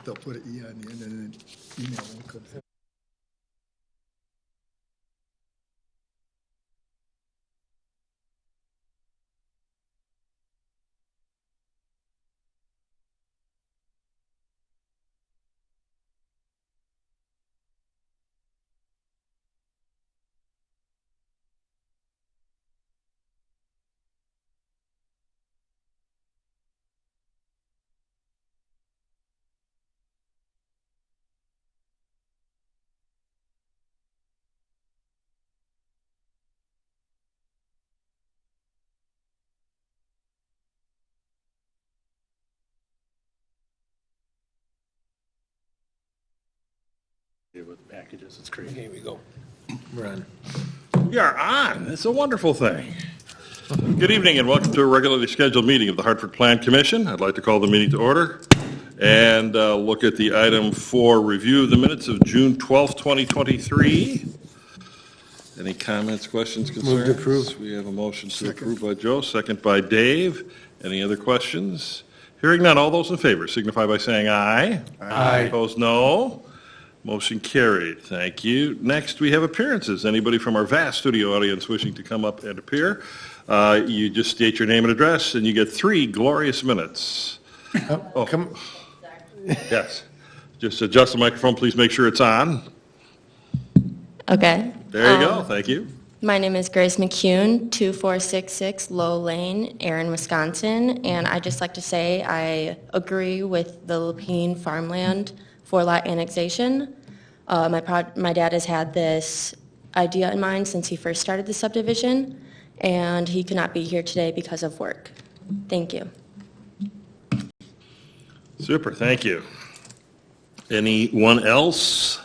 they'll put an E on the end and then email won't come through. With packages, it's crazy. Here we go. We're on. We are on. It's a wonderful thing. Good evening and welcome to a regularly scheduled meeting of the Hartford Plan Commission. I'd like to call the meeting to order and look at the item for review of the minutes of June 12th, 2023. Any comments, questions, concerns? Move to approve. We have a motion to approve by Joe, second by Dave. Any other questions? Hearing none, all those in favor signify by saying aye. Aye. Opposed, no. Motion carried. Thank you. Next, we have appearances. Anybody from our vast studio audience wishing to come up and appear, you just state your name and address, and you get 3 glorious minutes. Oh, Come. yes. Just adjust the microphone. Please make sure it's on. Okay. There you go. Thank you. My name is Grace McCune, 2466 Low Lane, Erin, Wisconsin, and I'd just like to say I agree with the Lapine farmland 4-lot annexation. My dad has had this idea in mind since he first started the subdivision, and he could not be here today because of work. Thank you. Super. Thank you. Anyone else?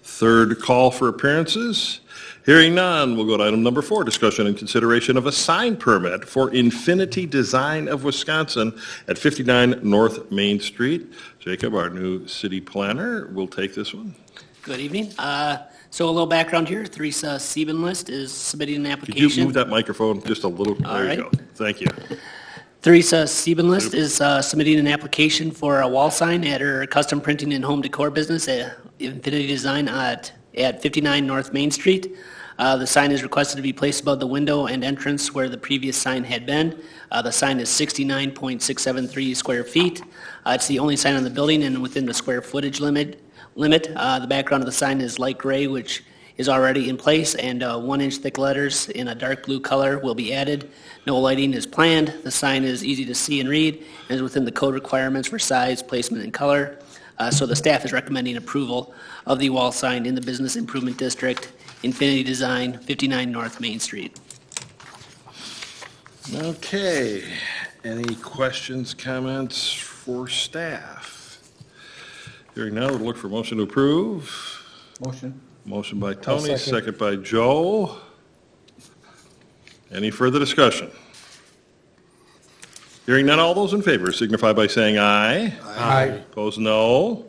Third call for appearances. Hearing none, we'll go to item number 4, discussion and consideration of a sign permit for Infinity Design of Wisconsin at 59 North Main Street. Jacob, our new city planner, will take this one. Good evening. So a little background here. Teresa Siebenlist is submitting an Could application. you move that microphone just a little? All There you right. go. Thank you. Teresa Siebenlist is submitting an application for a wall sign at her custom printing and home decor business at Infinity Design at 59 North Main Street. The sign is requested to be placed above the window and entrance where the previous sign had been. The sign is 69.673 square feet. It's the only sign on the building and within the square footage limit. The background of the sign is light gray, which is already in place, and 1-inch thick letters in a dark blue color will be added. No lighting is planned. The sign is easy to see and read and is within the code requirements for size, placement, and color. So the staff is recommending approval of the wall sign in the Business Improvement District, Infinity Design, 59 North Main Street. Okay. Any questions, comments for staff? Hearing none, we'll look for motion to approve. Motion. Motion by Tony, second. second by Joe. Any further discussion? Hearing none, all those in favor signify by saying aye. Aye. Opposed, no.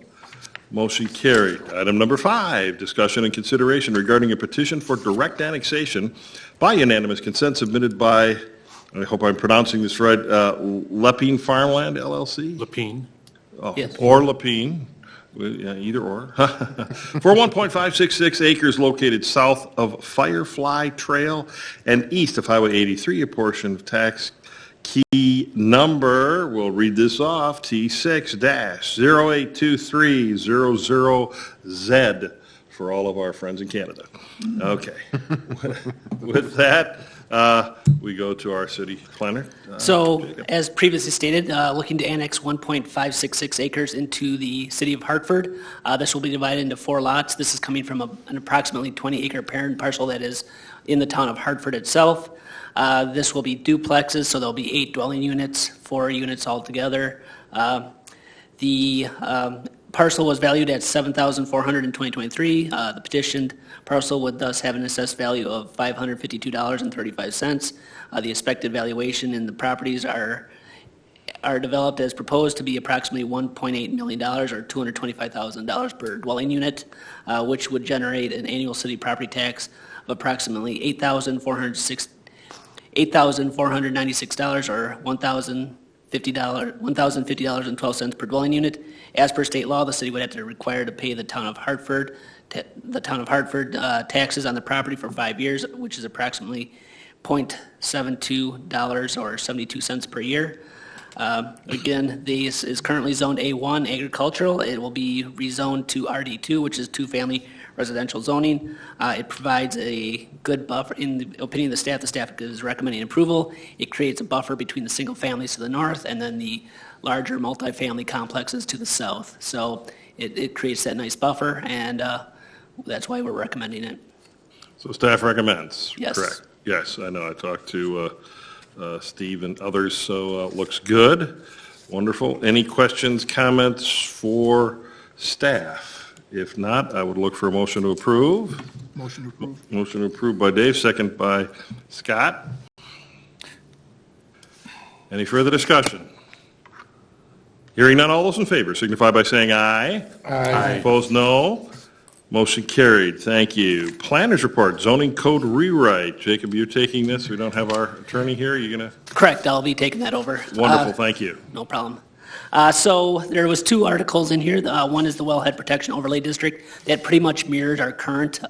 Motion carried. Item number 5, discussion and consideration regarding a petition for direct annexation by unanimous consent submitted by, I hope I'm pronouncing this right, Lapine Farmland LLC? Lapine. Oh, Yes. Or Lapine, yeah, either or. For 1.566 acres located south of Firefly Trail and east of Highway 83, a portion of tax key number, we'll read this off, T6-082300Z for all of our friends in Canada. Okay. With that, we go to our city planner. So, Jacob. as previously stated, looking to annex 1.566 acres into the city of Hartford. This will be divided into 4 lots. This is coming from an approximately 20-acre parent parcel that is in the town of Hartford itself. This will be duplexes, so there'll be 8 dwelling units, 4 units altogether. The parcel was valued at $7,400 in 2023. The petitioned parcel would thus have an assessed value of $552.35. The expected valuation in the properties are developed as proposed to be approximately $1.8 million or $225,000 per dwelling unit, which would generate an annual city property tax of approximately $8,496 or $1,050.12 per dwelling unit. As per state law, the city would have to require to pay the town of Hartford taxes on the property for 5 years, which is approximately $0.72 or 72 cents per year. Again, this is currently zoned A1 agricultural. It will be rezoned to RD2, which is two-family residential zoning. It provides a good buffer. In the opinion of the staff is recommending approval. It creates a buffer between the single families to the north and then the larger multifamily complexes to the south. So it creates that nice buffer, and that's why we're recommending it. So staff recommends? Yes. Correct. Yes, I know. I talked to Steve and others, so looks good. Wonderful. Any questions, comments for staff? If not, I would look for a motion to approve. Motion to approve. Motion approved by Dave, second by Scott. Any further discussion? Hearing none, all those in favor signify by saying aye. Aye. Opposed, no. Motion carried. Thank you. Planners report, zoning code rewrite. Jacob, you're taking this? We don't have our attorney here. You're going to? Correct, I'll be taking that over. Wonderful, thank you. No problem. So there was two articles in here. One is the Wellhead Protection Overlay District that pretty much mirrored our current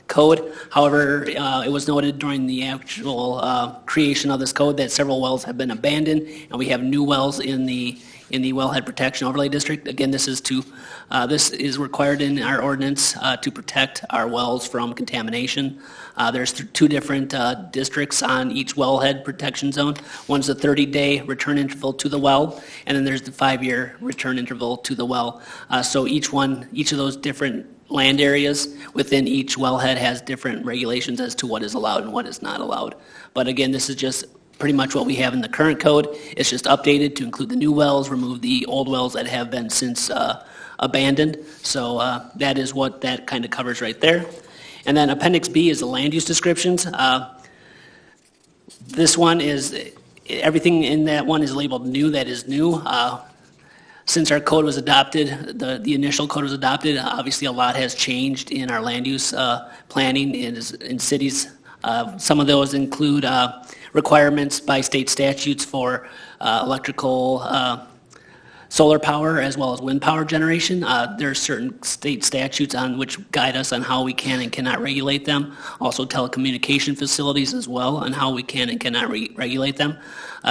code. However, it was noted during the actual creation of this code that several wells have been abandoned, and we have new wells in the Wellhead Protection Overlay District. Again, this is required in our ordinance to protect our wells from contamination. There's two different districts on each wellhead protection zone. One's a 30-day return interval to the well, and then there's the 5-year return interval to the well. So each of those different land areas within each wellhead has different regulations as to what is allowed and what is not allowed. But again, this is just pretty much what we have in the current code. It's just updated to include the new wells, remove the old wells that have been since abandoned. So that is what that kind of covers right there. And then Appendix B is the land use descriptions. This one is, everything in that one is labeled new, that is new. Since our code was adopted, the initial code was adopted, obviously a lot has changed in our land use planning in cities. Some of those include requirements by state statutes for electrical, solar power, as well as wind power generation. There are certain state statutes on which guide us on how we can and cannot regulate them. Also telecommunication facilities as well on how we can and cannot regulate them.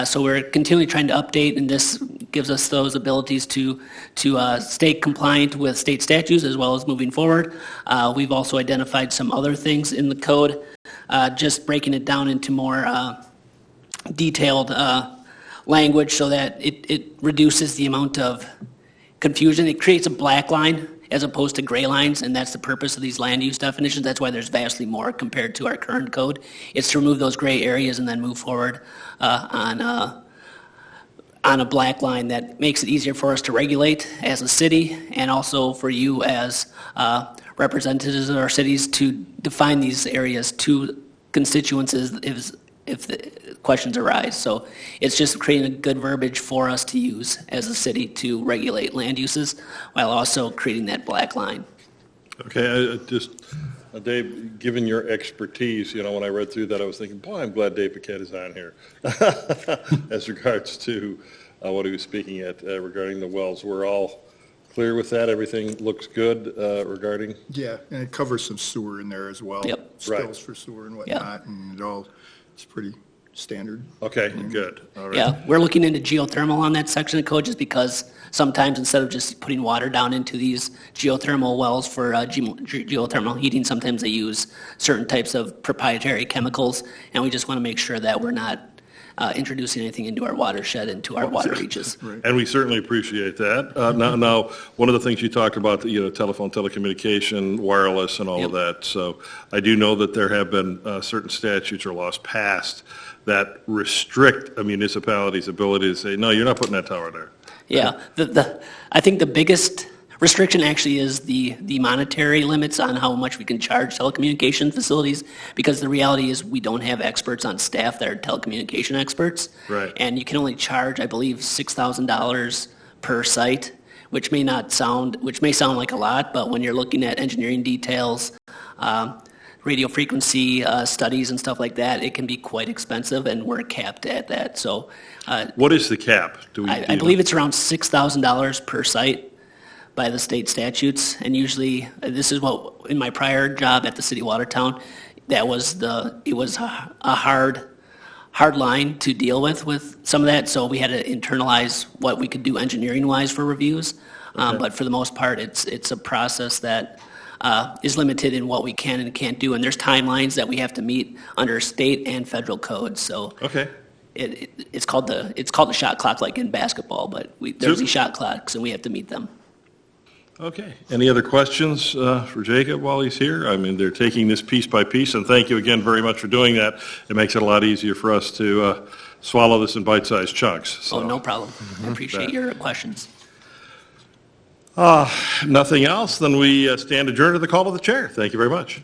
So we're continually trying to update, and this gives us those abilities to stay compliant with state statutes as well as moving forward. We've also identified some other things in the code, just breaking it down into more detailed language so that it reduces the amount of confusion. It creates a black line as opposed to gray lines, and that's the purpose of these land use definitions. That's why there's vastly more compared to our current code. It's to remove those gray areas and then move forward on a black line that makes it easier for us to regulate as a city, and also for you as representatives of our cities to define these areas to constituents if the questions arise. So it's just creating a good verbiage for us to use as a city to regulate land uses while also creating that black line. Okay, Dave, given your expertise, when I read through that, I was thinking, boy, I'm glad Dave Paquette is on here as regards to what he was speaking at regarding the wells. We're all clear with that? Everything looks good regarding? Yeah, and it covers some sewer in there as well. Yep. Spills Right. for sewer and whatnot, and it's pretty standard. Okay, good. All right. Yeah, we're looking into geothermal on that section of code just because sometimes instead of just putting water down into these geothermal wells for geothermal heating, sometimes they use certain types of proprietary chemicals, and we just want to make sure that we're not introducing anything into our watershed, into our water reaches. Right. And we certainly appreciate that. Now, one of the things you talked about, telephone, telecommunication, wireless, and all of that. So I do know that there have been certain statutes or laws passed that restrict a municipality's ability to say, no, you're not putting that tower there. Yeah, I think the biggest restriction actually is the monetary limits on how much we can charge telecommunication facilities, because the reality is we don't have experts on staff that are telecommunication experts. Right. And you can only charge, I believe, $6,000 per site, which may sound like a lot, but when you're looking at engineering details, radio frequency studies and stuff like that, it can be quite expensive, and we're capped at that. So What is the cap? Do I believe it's around $6,000 per site by the state statutes, and usually, this is what, in my prior job at the city of Watertown, it was a hard line to deal with some of that, so we had to internalize what we could do engineering-wise for reviews. But for the most part, it's a process that is limited in what we can and can't do, and there's timelines that we have to meet under state and federal codes, so. Okay. It's called the shot clock, like in basketball, but there's these shot clocks, and we have to meet them. Okay. Any other questions for Jacob while he's here? I mean, they're taking this piece by piece, and thank you again very much for doing that. It makes it a lot easier for us to swallow this in bite-sized chunks. So. Oh, no problem. I appreciate your questions. Nothing else? Then we stand adjourned to the call of the chair. Thank you very much.